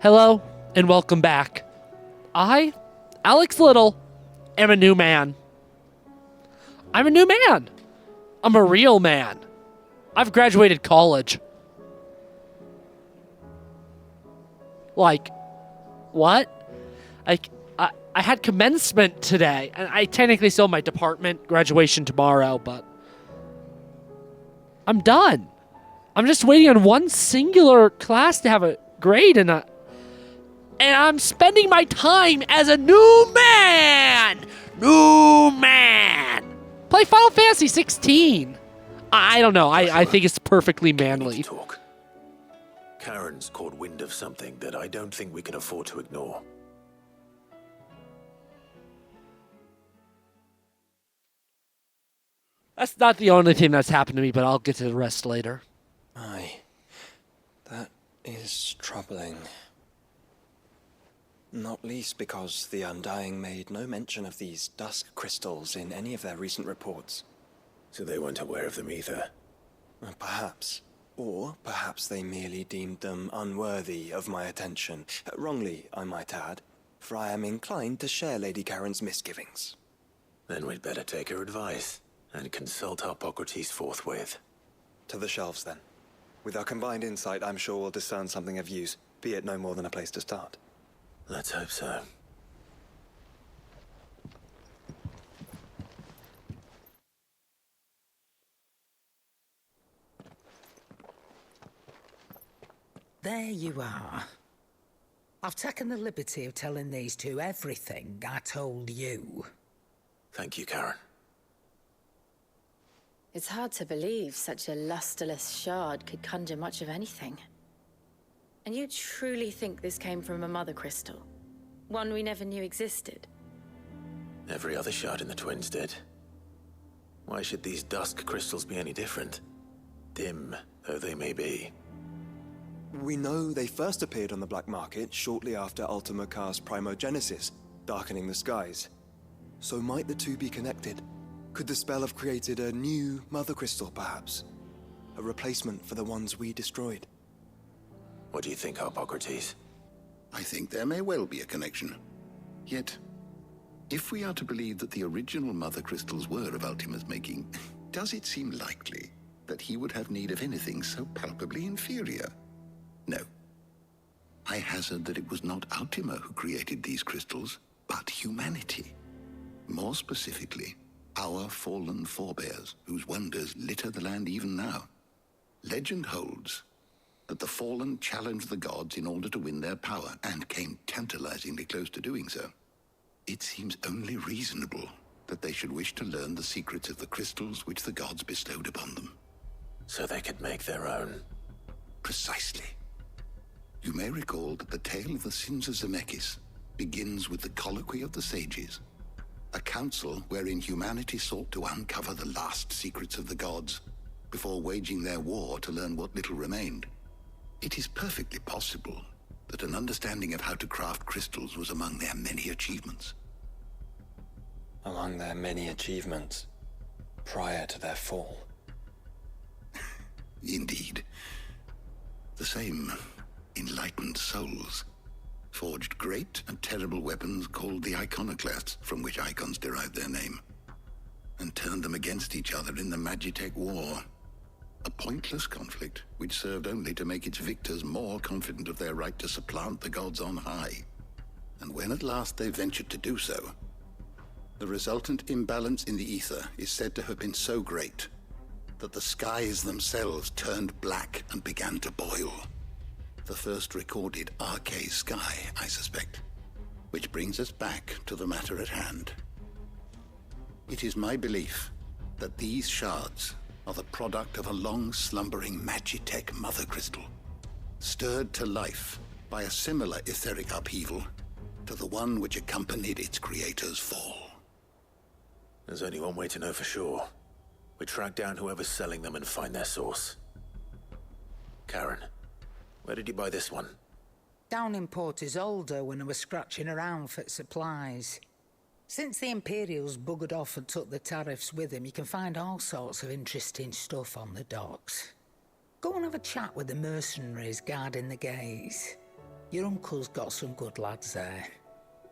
Hello, and welcome back. I, Alex Little, am a new man. I'm a new man. I'm a real man. I've graduated college. Like, what? I had commencement today, and I technically still have my department graduation tomorrow, but I'm done. I'm just waiting on one singular class to have a grade, and I'm spending my time as a new man! New man! Play Final Fantasy XVI. I don't know. I think it's perfectly manly. Talk. Karen's caught wind of something that I don't think we can afford to ignore. That's not the only thing that's happened to me, but I'll get to the rest later. Aye. That is troubling. Not least because the Undying made no mention of these dusk crystals in any of their recent reports. So they weren't aware of them either. Perhaps. Or perhaps they merely deemed them unworthy of my attention. Wrongly, I might add, for I am inclined to share Lady Karen's misgivings. Then we'd better take her advice and consult Hippocrates forthwith. To the shelves, then. With our combined insight, I'm sure we'll discern something of use, be it no more than a place to start. Let's hope so. There you are. I've taken the liberty of telling these two everything I told you. Thank you, Karen. It's hard to believe such a lusterless shard could conjure much of anything. And you truly think this came from a mother crystal? One we never knew existed? Every other shard in the Twins did. Why should these dusk crystals be any different? Dim though they may be. We know they first appeared on the black market shortly after Ultima Car's primogenesis, darkening the skies. So might the two be connected? Could the spell have created a new mother crystal, perhaps? A replacement for the ones we destroyed? What do you think, Hippocrates? I think there may well be a connection. Yet, if we are to believe that the original mother crystals were of Ultima's making, does it seem likely that he would have need of anything so palpably inferior? No. I hazard that it was not Ultima who created these crystals, but humanity. More specifically, our fallen forebears, whose wonders litter the land even now. Legend holds that the fallen challenged the gods in order to win their power, and came tantalizingly close to doing so. It seems only reasonable that they should wish to learn the secrets of the crystals which the gods bestowed upon them. So they could make their own. Precisely. You may recall that the tale of the sins of Zemeckis begins with the colloquy of the sages, a council wherein humanity sought to uncover the last secrets of the gods before waging their war to learn what little remained. It is perfectly possible that an understanding of how to craft crystals was among their many achievements. Among their many achievements, prior to their fall. Indeed. The same enlightened souls forged great and terrible weapons called the iconoclasts, from which icons derived their name, and turned them against each other in the Magitech War. A pointless conflict which served only to make its victors more confident of their right to supplant the gods on high. And when at last they ventured to do so, the resultant imbalance in the ether is said to have been so great that the skies themselves turned black and began to boil. The first recorded arcane sky, I suspect. Which brings us back to the matter at hand. It is my belief that these shards are the product of a long-slumbering Magitech mother crystal, stirred to life by a similar etheric upheaval to the one which accompanied its creator's fall. There's only one way to know for sure. We track down whoever's selling them and find their source. Karen, where did you buy this one? Down in Port Isolde when I was scratching around for supplies. Since the Imperials buggered off and took the tariffs with them, you can find all sorts of interesting stuff on the docks. Go and have a chat with the mercenaries guarding the gates. Your uncle's got some good lads there.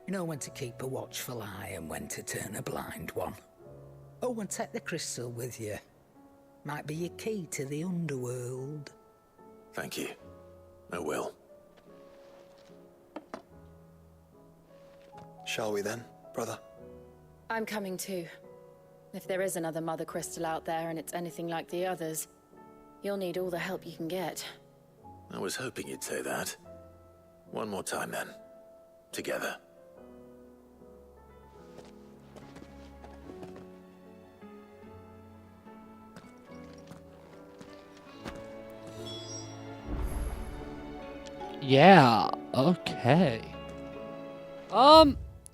You know when to keep a watchful eye and when to turn a blind one. Oh, and take the crystal with you. Might be your key to the underworld. Thank you. I will. Shall we then, brother? I'm coming too. If there is another Mother Crystal out there and it's anything like the others, you'll need all the help you can get. I was hoping you'd say that. One more time then. Together. Yeah, okay.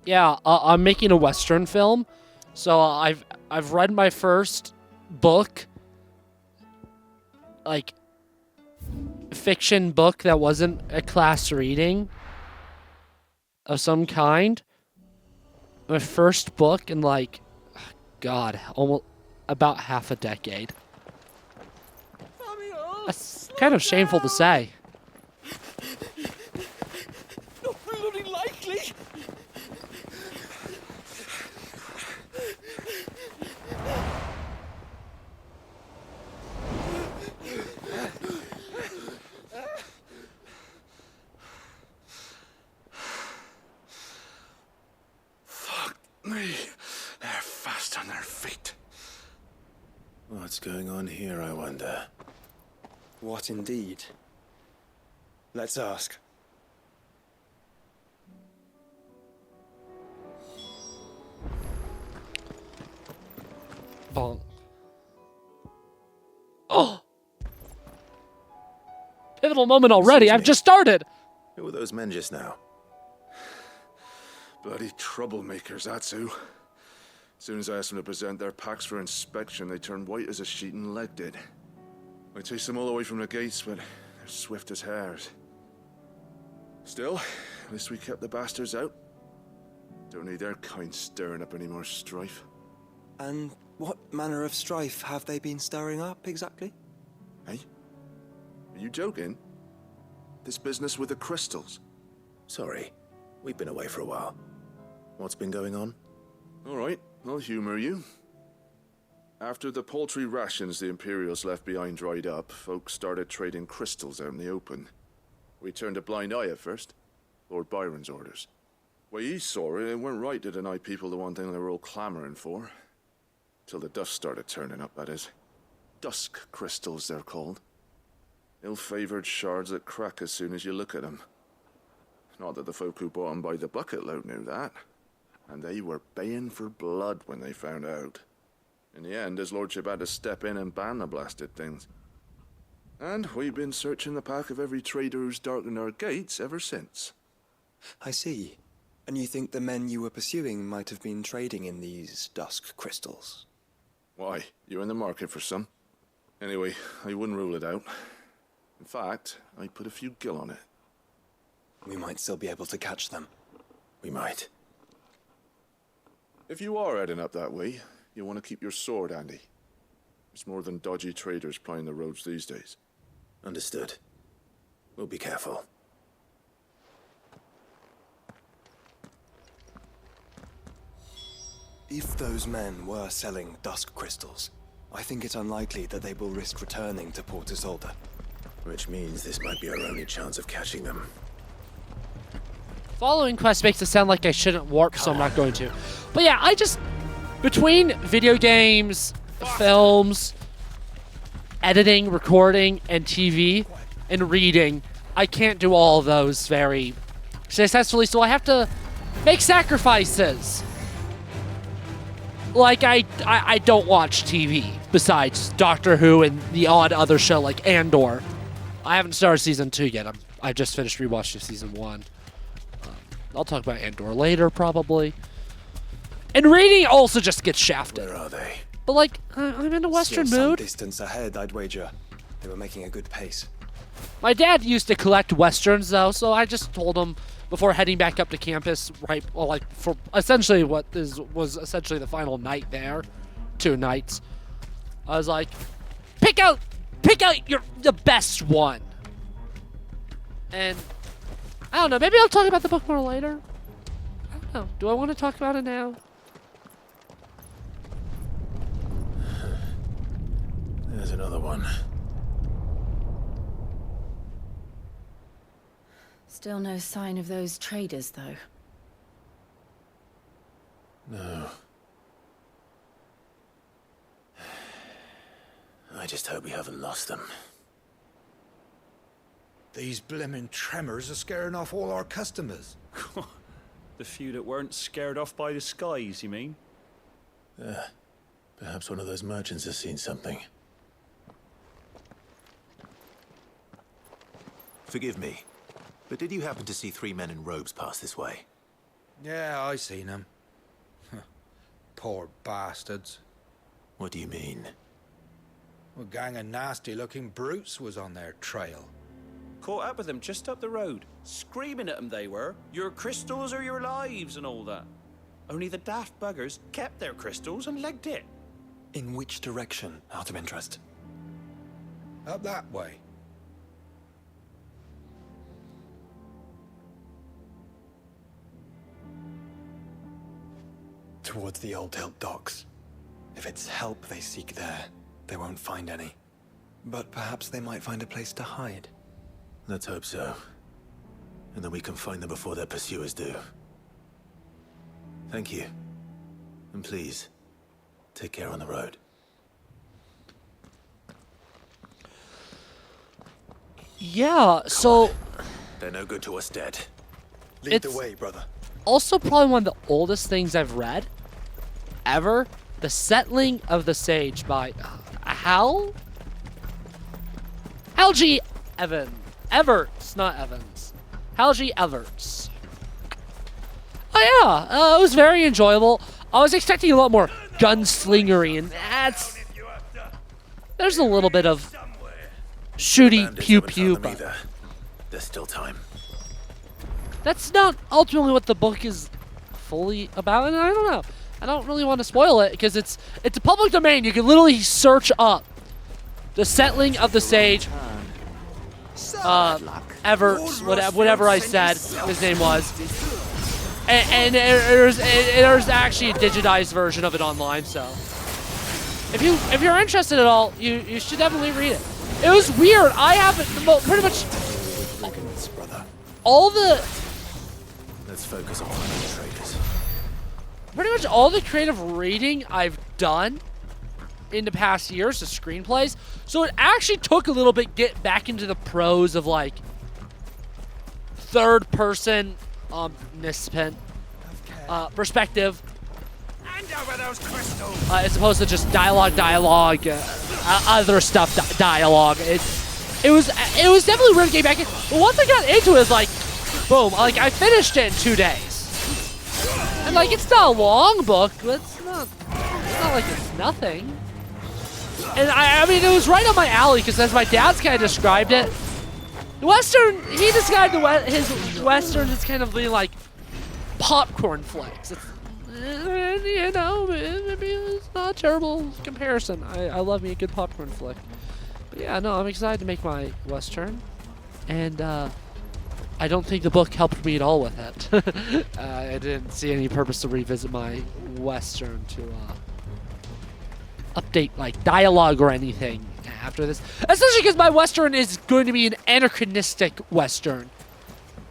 Yeah, I'm making a Western film. So I've read my first book, like fiction book that wasn't a class reading of some kind. My first book in like, God, almost about half a decade. That's kind of shameful to say. Not bloody likely. Me. They're fast on their feet. What's going on here, I wonder? What indeed? Let's ask. Bonk. Oh! Pivotal moment already. Excuse I've me. just started. Who were those men just now? Bloody troublemakers, that's who. As soon as I asked them to present their packs for inspection, they turned white as a sheet and legged it. I chased them all the way from the gates, but they're swift as hares. Still, at least we kept the bastards out. Don't need their kind stirring up any more strife. And what manner of strife have they been stirring up exactly? Hey? Are you joking? This business with the crystals? Sorry. We've been away for a while. What's been going on? All right, I'll humor you. After the paltry rations the Imperials left behind dried up, folks started trading crystals out in the open. We turned a blind eye at first. Lord Byron's orders. Way he saw it, it weren't right to deny people the one thing they were all clamoring for. Till the dust started turning up, that is. Dusk crystals, they're called. Ill-favored shards that crack as soon as you look at them. Not that the folk who bought them by the bucket load knew that. And they were baying for blood when they found out. In the end, his lordship had to step in and ban the blasted things. And we've been searching the pack of every trader who's darkened our gates ever since. I see. And you think the men you were pursuing might have been trading in these dusk crystals? Why, you're in the market for some. Anyway, I wouldn't rule it out. In fact, I'd put a few gil on it. We might still be able to catch them. We might. If you are heading up that way, you want to keep your sword handy. There's more than dodgy traders plying the roads these days. Understood. We'll be careful. If those men were selling dusk crystals, I think it unlikely that they will risk returning to Port Isolde. Which means this might be our only chance of catching them. Following quest makes it sound like I shouldn't warp, so I'm not going to. But yeah, I just... Between video games, films, editing, recording, and TV, and reading, I can't do all of those very successfully, so I have to make sacrifices. Like, I don't watch TV, besides Doctor Who and the odd other show like Andor. I haven't started season 2 yet. I just finished rewatching season 1. I'll talk about Andor later, probably. And reading also just gets shafted. Where are they? But like, I'm in a Western Still some mood. distance ahead, I'd wager. They were making a good pace. My dad used to collect Westerns, though, so I just told him before heading back up to campus, right, well, like, for essentially was essentially the final night there, 2 nights. I was like, pick out the best one. And I don't know. Maybe I'll talk about the book more later. I don't know. Do I want to talk about it now? There's another one. Still no sign of those traders, though. No. I just hope we haven't lost them. These blimmin' tremors are scaring off all our customers. The few that weren't scared off by the skies, you mean? Perhaps one of those merchants has seen something. Forgive me, but did you happen to see 3 men in robes pass this way? Yeah, I seen them. Poor bastards. What do you mean? A gang of nasty-looking brutes was on their trail. Caught up with them just up the road, screaming at them they were. Your crystals are your lives and all that. Only the daft buggers kept their crystals and legged it. In which direction, out of interest? Up that way. Towards the Old Hilt docks. If it's help they seek there, they won't find any. But perhaps they might find a place to hide. Let's hope so. And that we can find them before their pursuers do. Thank you. And please, take care on the road. Yeah, so... They're no good to us dead. Lead the way, brother. Also probably one of the oldest things I've read ever. The Settling of the Sage by Hal G. Everts, not Evans. Hal G. Everts. Oh yeah, it was very enjoyable. I was expecting a lot more gunslingery, and there's a little bit of shooty pew pew, but there's still time. That's not ultimately what the book is fully about, and I don't know. I don't really want to spoil it because it's a public domain. You can literally search up The Settling of the Sage. Everts, whatever I said his name was. And there's actually a digitized version of it online, so if you're interested at all, you should definitely read it. It was weird. I have pretty much all the. Let's focus on finding the traders. Pretty much all the creative reading I've done in the past years, the screenplays. So it actually took a little bit get back into the prose of like third person perspective. As opposed to just dialogue, other stuff, dialogue. It was definitely weird getting back in. But once I got into it, it's like, boom, like I finished it in 2 days. And like it's not a long book, but it's not like it's nothing. And I mean, it was right up my alley because as my dad's kind of described it, Western, he described his Westerns as kind of being like popcorn flicks. It's, you know, maybe it's not a terrible comparison. I love me a good popcorn flick. But yeah, no, I'm excited to make my Western. And I don't think the book helped me at all with it. I didn't see any purpose to revisit my Western to update like dialogue or anything after this. Especially because my Western is going to be an anachronistic Western.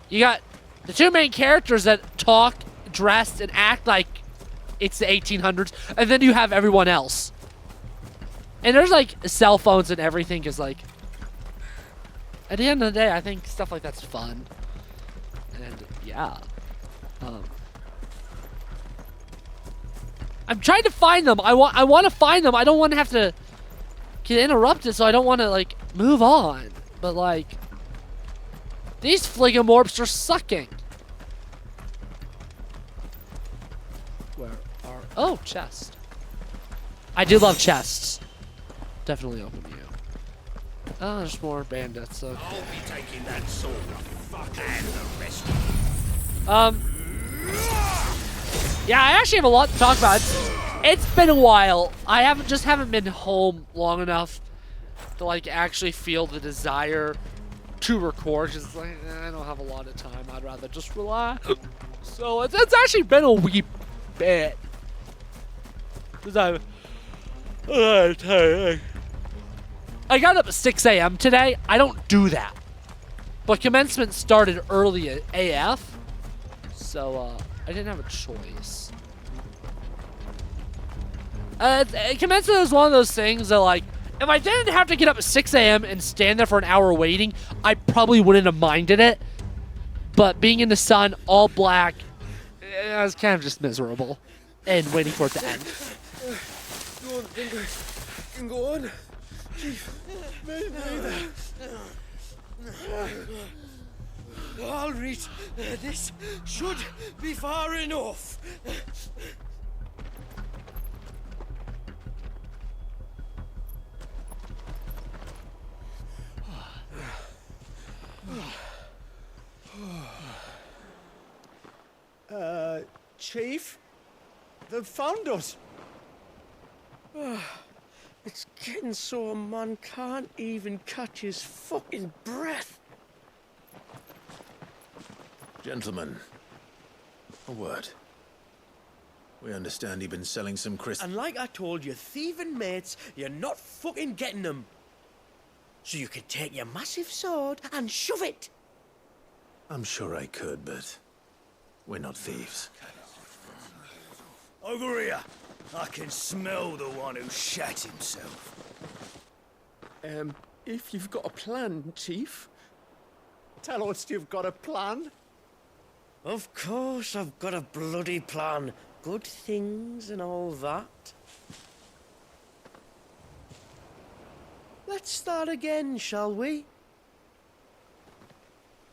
You got the two main characters that talk, dress, and act like it's the 1800s, and then you have everyone else. And there's like cell phones and everything, because like at the end of the day, I think stuff like that's fun. And yeah. I'm trying to find them. I want to find them. I don't want to have to get interrupted, so I don't want to like move on. But like these fligamorphs are sucking. Where are chest. I do love chests. Definitely open you. Oh, there's more bandits. Okay. I'll be taking that sword. And the rest. Yeah, I actually have a lot to talk about. It's been a while. I haven't been home long enough to like actually feel the desire to record. Just like, I don't have a lot of time. I'd rather just relax. So it's actually been a wee bit. Because I got up at 6 a.m. today. I don't do that. But commencement started early at AF. So I didn't have a choice. Commencement was one of those things that, like, if I didn't have to get up at 6 a.m. and stand there for an hour waiting, I probably wouldn't have minded it. But being in the sun, all black, I was kind of just miserable. And waiting for it to end. Go on, fingers. You can go on. Chief, me there. All right, this should be far enough. Chief? They've found us. It's getting so a man can't even catch his fucking breath. Gentlemen, a word. We understand you've been selling some crystals. And like I told your thieving mates, you're not fucking getting them. So you can take your massive sword and shove it. I'm sure I could, but we're not thieves. Over here. I can smell the one who shat himself. If you've got a plan, Chief, tell us you've got a plan. Of course I've got a bloody plan. Good things and all that. Let's start again, shall we?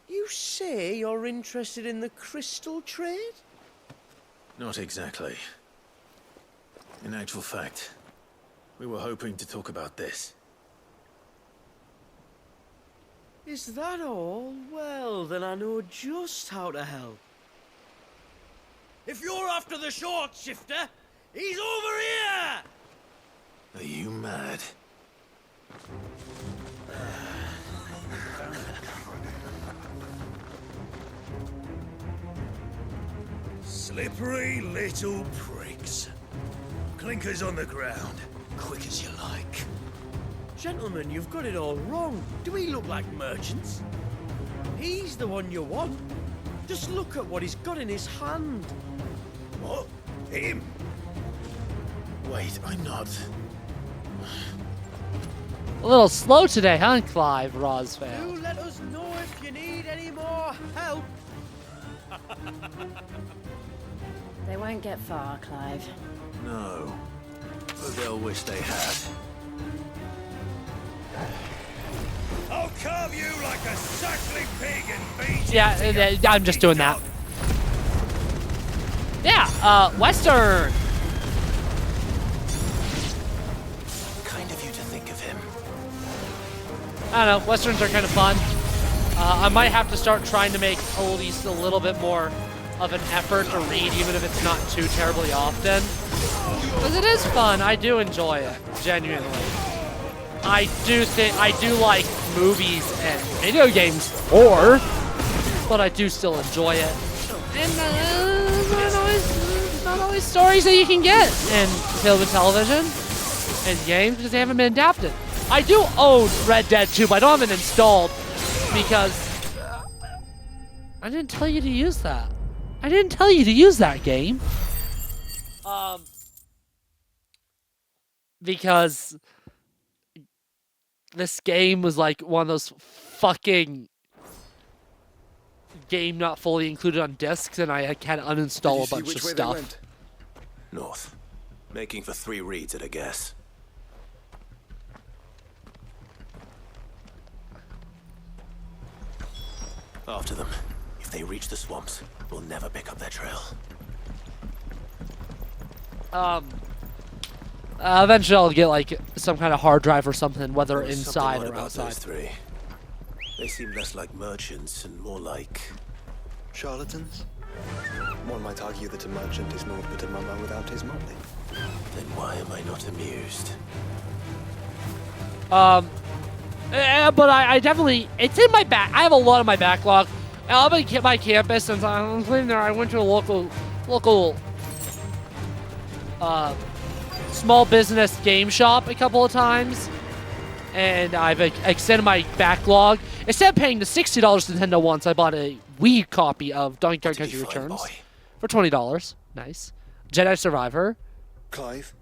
You say you're interested in the crystal trade? Not exactly. In actual fact, we were hoping to talk about this. Is that all? Well, then I know just how to help. If you're after the short shifter, he's over here! Are you mad? Slippery little pricks. Clinkers on the ground, quick as you like. Gentlemen, you've got it all wrong. Do we look like merchants? He's the one you want. Just look at what he's got in his hand. What? Him? Wait, I'm not. A little slow today, huh, Clive Rosvale? Do let us know if you need any more help. They won't get far, Clive. No. But they'll wish they had. I'll carve you like a suckling pig and feed you. Yeah, I'm just doing that. Yeah, Western. Kind of you to think of him. I don't know, Westerns are kind of fun. I might have to start trying to make oldies a little bit more of an effort to read, even if it's not too terribly often. Because it is fun, I do enjoy it, genuinely. I do like movies and video games more, but I do still enjoy it. And it's not always stories that you can get in film and television and games because they haven't been adapted. I do own Red Dead 2, but I don't have it installed because I didn't tell you to use that. I didn't tell you to use that game. Because this game was like one of those fucking game not fully included on discs, and I can't uninstall a bunch of stuff. North. Making for 3 reads at a guess. After them. If they reach the swamps, we'll never pick up their trail. Eventually I'll get like some kind of hard drive or something, whether There's inside something or odd outside. about those 3. They seem less like merchants and more like charlatans? One might argue that a merchant is naught but a mummer without his motley. Then why am I not amused? But I definitely, it's in my back. I have a lot on my backlog. I'll be at my campus, since I was living there, I went to a local small business game shop a couple of times, and I've extended my backlog. Instead of paying the $60 Nintendo once, I bought a Wii copy of Donkey Kong Country Returns for $20. Nice. Jedi Survivor. Clive,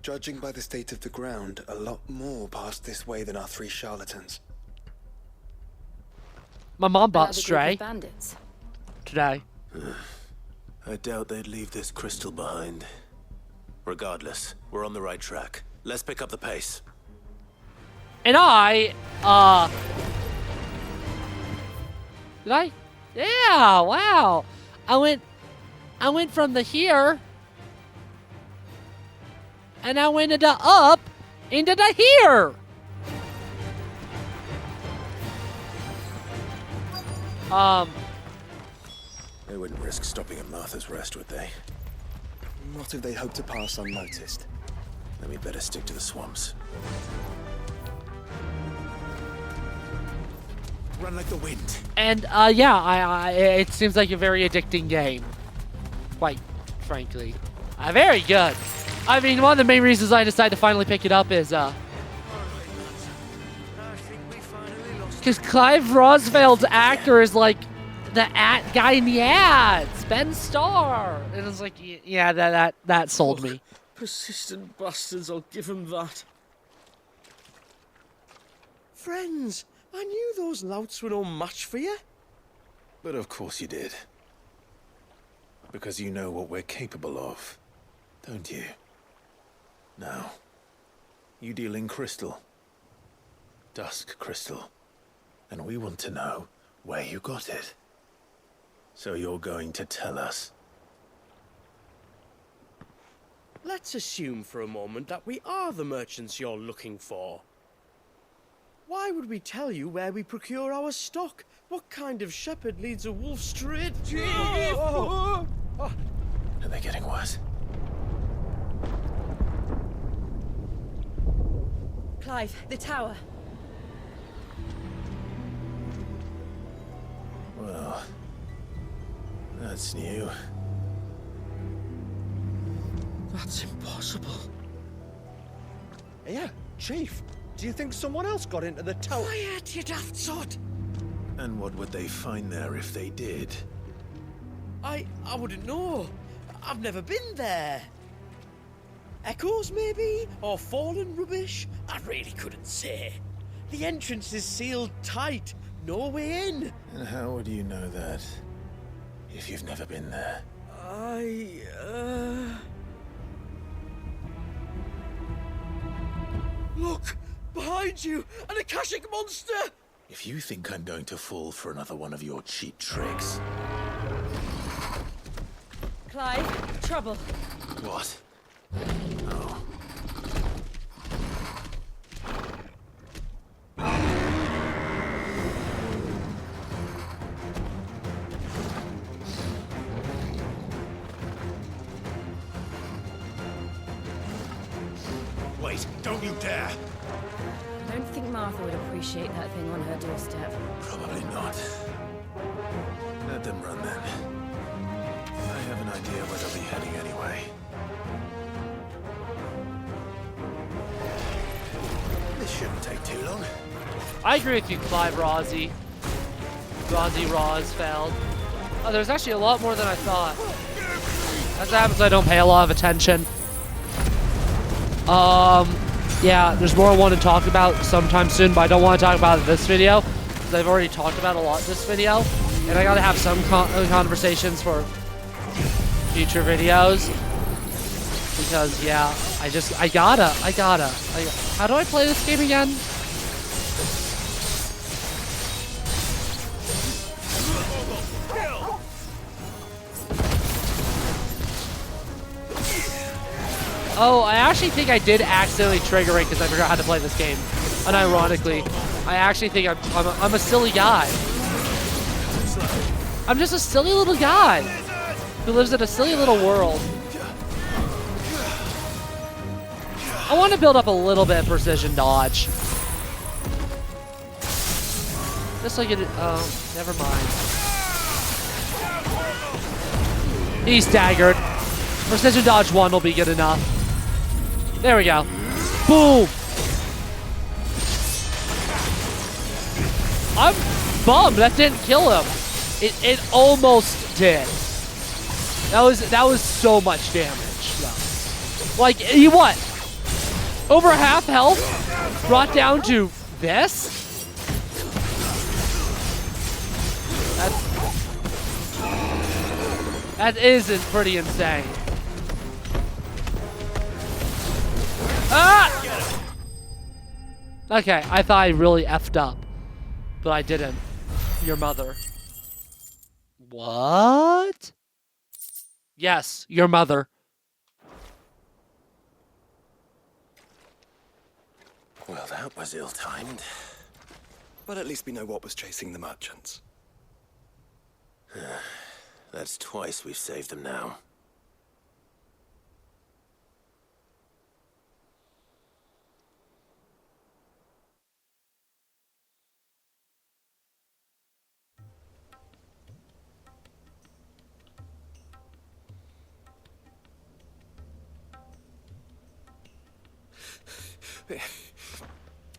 judging by the state of the ground, a lot more passed this way than our 3 charlatans. My mom bought Another group Stray of bandits. today. I doubt they'd leave this crystal behind. Regardless, we're on the right track. Let's pick up the pace. And I, did I? Yeah, wow. I went from the here, and I went into up, into the here. They wouldn't risk stopping at Martha's Rest, would they? Not if they hope to pass unnoticed. Then we'd better stick to the swamps. Run like the wind. And yeah, it seems like a very addicting game, quite frankly. Very good. I mean, one of the main reasons I decided to finally pick it up is because Clive Rosveld's actor is like the guy in the ads, Ben Starr, and it's like, yeah, that sold me. Persistent bastards, I'll give him that. Friends, I knew those louts were no match for you. But of course you did. Because you know what we're capable of, don't you? Now, you deal in crystal. Dusk crystal. And we want to know where you got it. So you're going to tell us. Let's assume for a moment that we are the merchants you're looking for. Why would we tell you where we procure our stock? What kind of shepherd leads a wolf straight? Are they getting worse? Clive, the tower. Well, that's new. That's impossible. Yeah, Chief. Do you think someone else got into the tower? Quiet, you daft sod! And what would they find there if they did? I wouldn't know. I've never been there. Echoes, maybe? Or fallen rubbish? I really couldn't say. The entrance is sealed tight. No way in. And how would you know that if you've never been there? Look! Behind you! An Akashic monster! If you think I'm going to fall for another one of your cheap tricks... Clive, trouble. What? Oh. Wait, don't you dare! I don't think Martha would appreciate that thing on her doorstep. Probably not. Let them run then. I have an idea where they'll be heading anyway. This shouldn't take too long. I agree with you, Clive Rossi Rosfeld. Oh, there's actually a lot more than I thought. As it happens, I don't pay a lot of attention. Yeah, there's more I want to talk about sometime soon, but I don't want to talk about it in this video, because I've already talked about a lot in this video, and I gotta have some conversations for future videos, because, yeah, I gotta. How do I play this game again? Oh, I actually think I did accidentally trigger it because I forgot how to play this game. Unironically, I actually think I'm a silly guy. I'm just a silly little guy who lives in a silly little world. I want to build up a little bit of precision dodge. Just like it. Oh, never mind. He's staggered. Precision dodge 1 will be good enough. There we go. Boom. I'm bummed that didn't kill him. It almost did. That was so much damage though. Like he what? Over half health brought down to this? That is pretty insane. Ah! Okay, I thought I really effed up, but I didn't. Your mother. What? Yes, your mother. Well, that was ill-timed. But at least we know what was chasing the merchants. That's twice we've saved them now.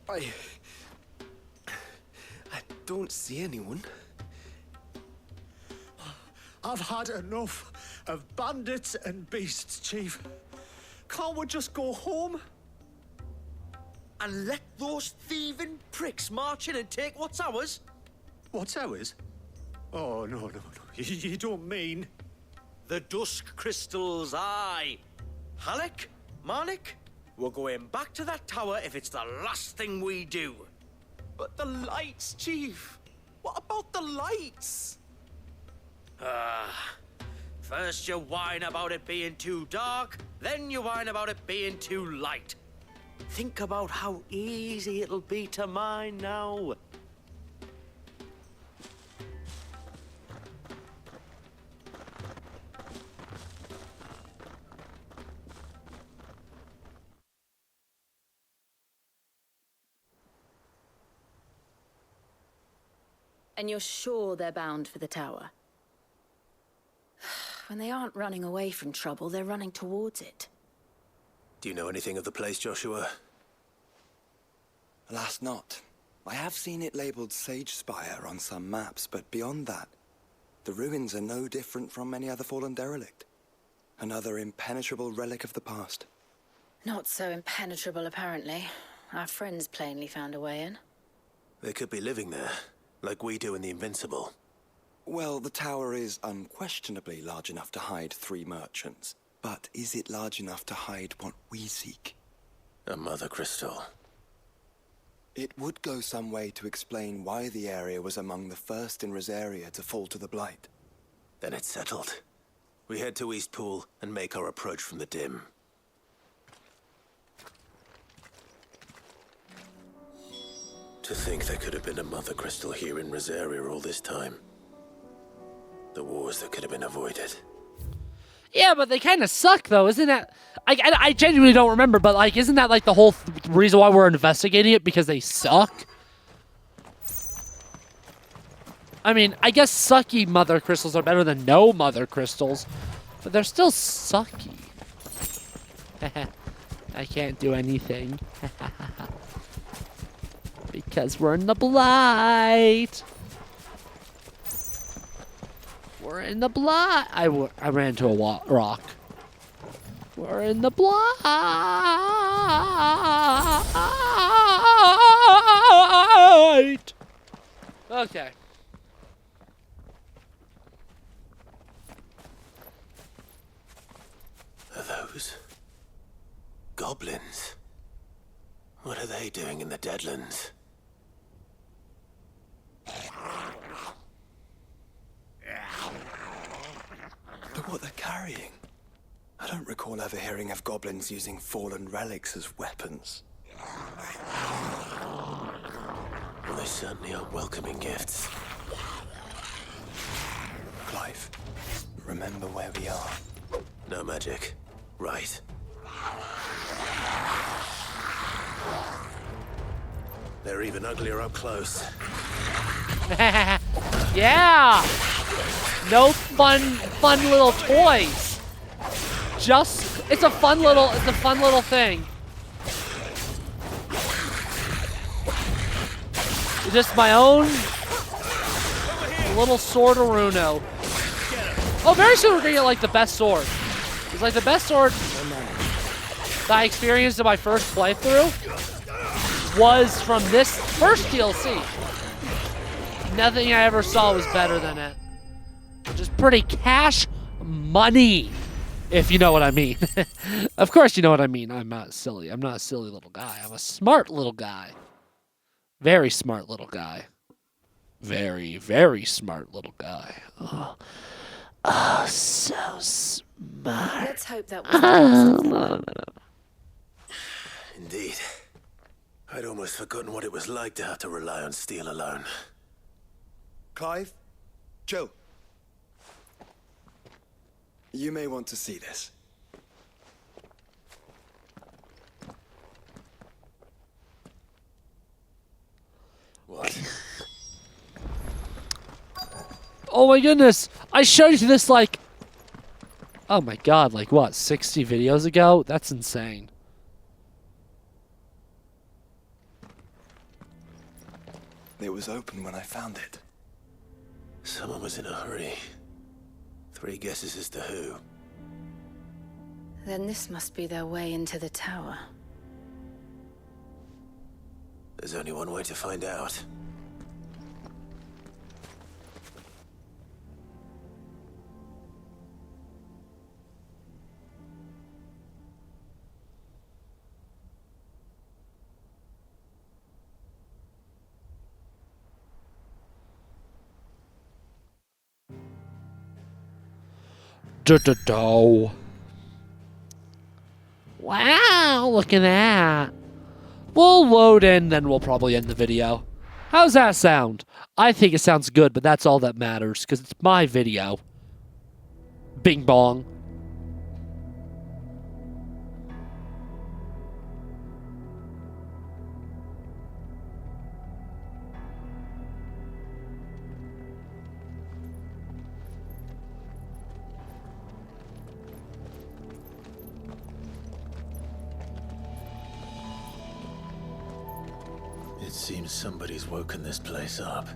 I don't see anyone. I've had enough of bandits and beasts, Chief. Can't we just go home? And let those thieving pricks march in and take what's ours? What's ours? Oh, no. You don't mean... The Dusk Crystals, aye. Halleck, Marnik, we're going back to that tower if it's the last thing we do. But the lights, Chief. What about the lights? First you whine about it being too dark, then you whine about it being too light. Think about how easy it'll be to mine now. And you're sure they're bound for the tower? When they aren't running away from trouble, they're running towards it. Do you know anything of the place, Joshua? Alas, not. I have seen it labeled Sage Spire on some maps, but beyond that, the ruins are no different from any other fallen derelict. Another impenetrable relic of the past. Not so impenetrable, apparently. Our friends plainly found a way in. They could be living there, like we do in the Invincible. Well, the tower is unquestionably large enough to hide 3 merchants. But is it large enough to hide what we seek? A mother crystal. It would go some way to explain why the area was among the first in Rosaria to fall to the Blight. Then it's settled. We head to Eastpool and make our approach from the dim. To think there could have been a mother crystal here in Rosaria all this time. The wars that could have been avoided. Yeah, but they kind of suck, though, isn't that? I genuinely don't remember, but like, isn't that like the whole reason why we're investigating it? Because they suck. I mean, I guess sucky mother crystals are better than no mother crystals, but they're still sucky. I can't do anything. Because we're in the Blight. We're in the Blight. I ran into a rock. We're in the Blight. Okay. Are those goblins? What are they doing in the Deadlands? Look what they're carrying. I don't recall ever hearing of goblins using fallen relics as weapons. Well, they certainly are welcoming gifts. Clive, remember where we are. No magic. Right. They're even uglier up close. Yeah! No fun little toys. Just, it's a fun little thing. Just my own little sword Aruno. Oh, very soon we're gonna get like the best sword. It's like the best sword that I experienced in my first playthrough was from this first DLC. Nothing I ever saw was better than it. Just pretty cash money, if you know what I mean. Of course you know what I mean. I'm not silly. I'm not a silly little guy. I'm a smart little guy. Very smart little guy. Very, very smart little guy. Oh, so smart. Let's hope that was Indeed. I'd almost forgotten what it was like to have to rely on steel alone. Clive, Joe. You may want to see this. What? Oh my goodness! I showed you this like, oh my god, like what, 60 videos ago? That's insane. It was open when I found it. Someone was in a hurry. 3 guesses as to who. Then this must be their way into the tower. There's only one way to find out. Wow, look at that. We'll load in, then we'll probably end the video. How's that sound? I think it sounds good, but that's all that matters, because it's my video. Bing bong. It seems somebody's woken this place up.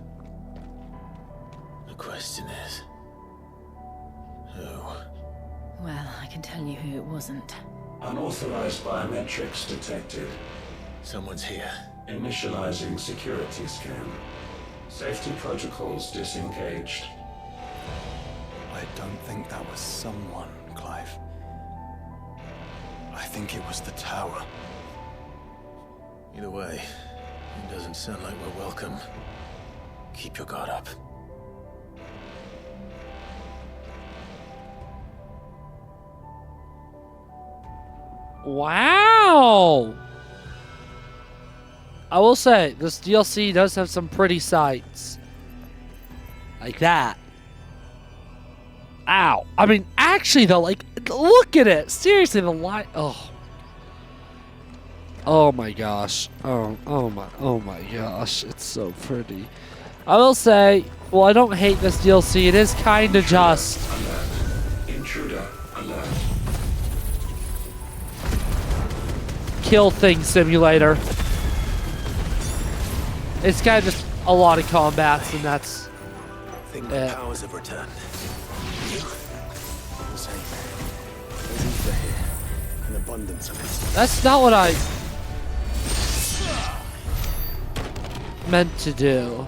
The question is, who? Well, I can tell you who it wasn't. Unauthorized biometrics detected. Someone's here. Initializing security scan. Safety protocols disengaged. I don't think that was someone, Clive. I think it was the tower. Either way, it doesn't sound like we're welcome. Keep your guard up. Wow! I will say, this DLC does have some pretty sights. Like that. Ow. I mean, actually though, like, look at it! Seriously, the light. Oh. Oh my gosh. Oh my gosh. It's so pretty. I will say, well, I don't hate this DLC. It is kind of just. Alert. Intruder alert. Kill thing simulator. It's kind of just a lot of combats, and that's. I think the powers have returned. There's ether here. An abundance of it. That's not what I meant to do.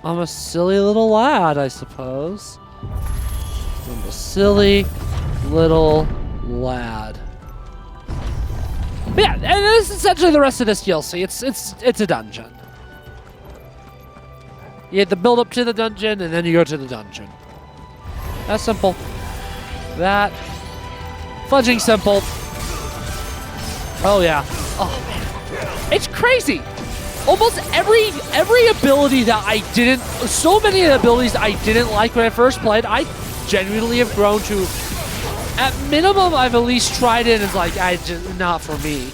I'm a silly little lad, I suppose. I'm a silly little lad. But yeah, and this is essentially the rest of this DLC. It's a dungeon. You have to build up to the dungeon, and then you go to the dungeon. That's simple. That fudging simple. Oh yeah. Oh man, it's crazy. Almost every ability that I didn't, so many of the abilities I didn't like when I first played, I genuinely have grown to. At minimum, I've at least tried it, and it's like, not for me.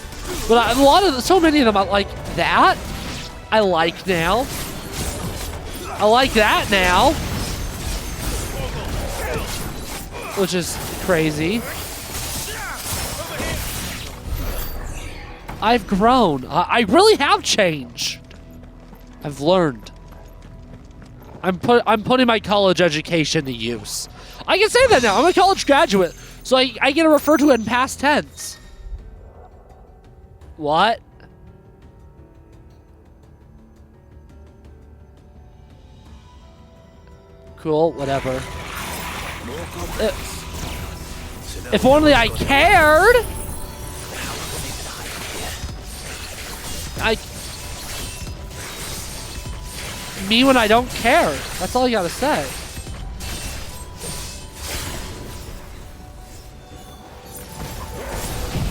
But so many of them, like that, I like now. I like that now. Which is crazy. I've grown. I really have changed. I've learned. I'm putting my college education to use. I can say that now. I'm a college graduate, so I get to refer to it in past tense. What? Cool, whatever. If only I cared! Me when I don't care. That's all you gotta say.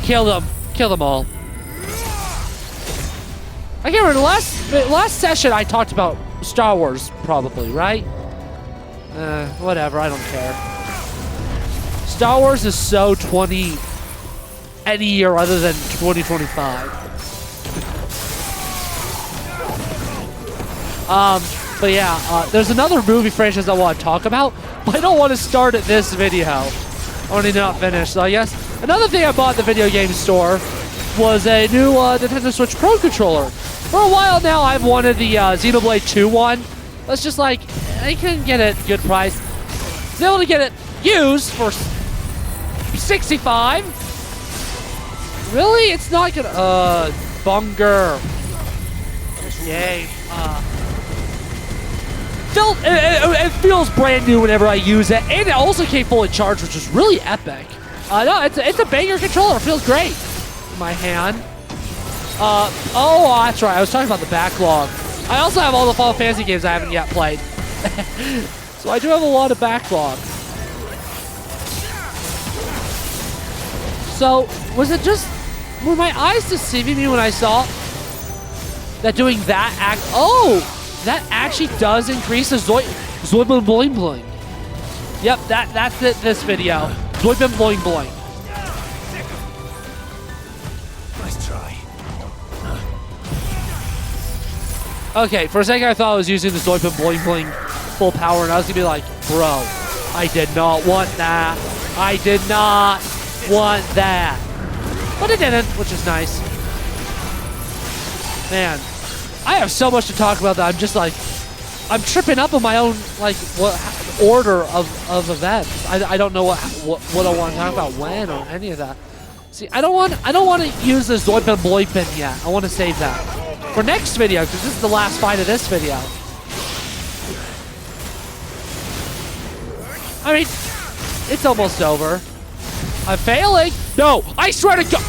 Kill them. Kill them all. I can't remember. Last session I talked about Star Wars, probably, right? Whatever. I don't care. Star Wars is so 20... any year other than 2025. But yeah, there's another movie franchise I want to talk about, but I don't want to start at this video. I want to not finish, so I guess another thing I bought at the video game store was a new Nintendo Switch Pro controller. For a while now, I've wanted the Xenoblade 2 one. That's just like, I couldn't get it good price. I was able to get it used for $65. Really? It's not gonna, Bunger. Yay. It feels brand new whenever I use it, and it also came fully charged, which is really epic. No, it's a banger controller. It feels great in my hand. Oh, that's right. I was talking about the backlog. I also have all the Final Fantasy games I haven't yet played. So I do have a lot of backlog. So, was it just... were my eyes deceiving me when I saw that doing that act... oh! That actually does increase the Zoidbin Bling Bling. Yep, that's it, this video. Zoidbin Bling Bling. Nice try. Okay, for a second I thought I was using the Zoidbin Bling Bling full power, and I was gonna be like, bro, I did not want that. I did not want that. But it didn't, which is nice. Man, I have so much to talk about that I'm just like, I'm tripping up on my own, like, what order of events. I don't know what I want to talk about when or any of that. See, I don't want to use this Zoidbin Bloipin yet. I want to save that for next video, because this is the last fight of this video. I mean, it's almost over. I'm failing. No, I swear to God.